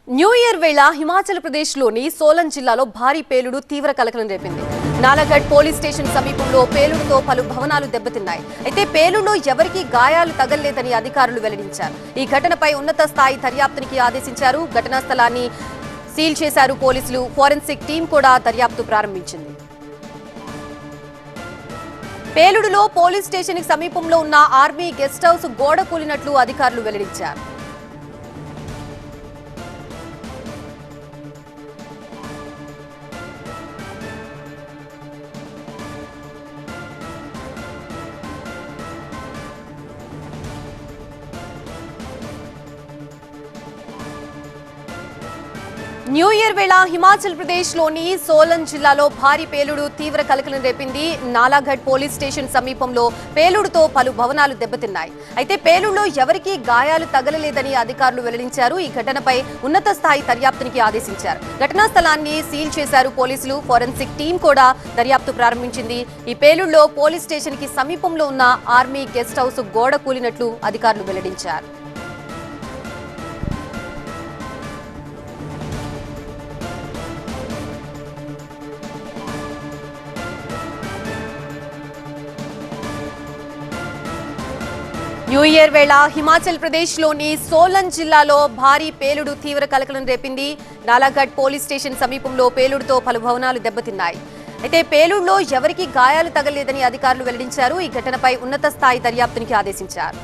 New year వేళ హిమాచల్ ప్రదేశ్ లోని సోలన్ జిల్లాలో భారీ పేలుడు తీవ్ర కలకలం రేపింది. నాలాగఢ్ పోలీస్ స్టేషన్ సమీపంలో పేలుడుతో పలు భవనాలు దెబ్బతిన్నాయి. అయితే పేలుడులో ఎవరికీ గాయాలు తగలలేదని అధికారులు వెల్లడించారు. ఈ ఘటనపై ఉన్నత స్థాయి దర్యాప్తునికి ఆదేశించారు. ఘటనా స్థలాన్ని సీల్ చేశారు పోలీసులు. ఫోరెన్సిక్ టీం కూడా దర్యాప్తు ప్రారంభించింది. పేలుడులో పోలీస్ స్టేషన్ కి సమీపంలో ఉన్న ఆర్మీ గెస్ట్ హౌస్ గోడ కూలినట్లు అధికారులు వెల్లడించారు. న్యూ ఇయర్ వేళ హిమాచల్ ప్రదేశ్ లోని సోలన్ జిల్లాలో భారీ పేలుడు తీవ్ర కలకలం రేపింది. నాలాగఢ్ పోలీస్ స్టేషన్ సమీపంలో పేలుడుతో పలు భవనాలు దెబ్బతిన్నాయి. అయితే పేలుడులో ఎవరికీ గాయాలు తగలలేదని అధికారులు వెల్లడించారు. ఈ ఘటనపై ఉన్నత స్థాయి దర్యాప్తునికి ఆదేశించారు. ఘటనా స్థలాన్ని సీల్ చేశారు పోలీసులు. ఫోరెన్సిక్ టీం కూడా దర్యాప్తు ప్రారంభించింది. ఈ పేలుడులో పోలీస్ స్టేషన్ కి సమీపంలో ఉన్న ఆర్మీ గెస్ట్ హౌస్ గోడ కూలినట్లు అధికారులు వెల్లడించారు. న్యూ ఇయర్ వేళ హిమాచల్ ప్రదేశ్ లోని సోలన్ జిల్లాలో భారీ పేలుడు తీవ్ర కలకలం రేపింది. నాలాగఢ్ పోలీస్ స్టేషన్ సమీపంలో పేలుడుతో పలు భవనాలు దెబ్బతిన్నాయి. అయితే పేలుడులో ఎవరికీ గాయాలు తగలలేదని అధికారులు వెల్లడించారు. ఈ ఘటనపై ఉన్నత స్థాయి దర్యాప్తునికి ఆదేశించారు.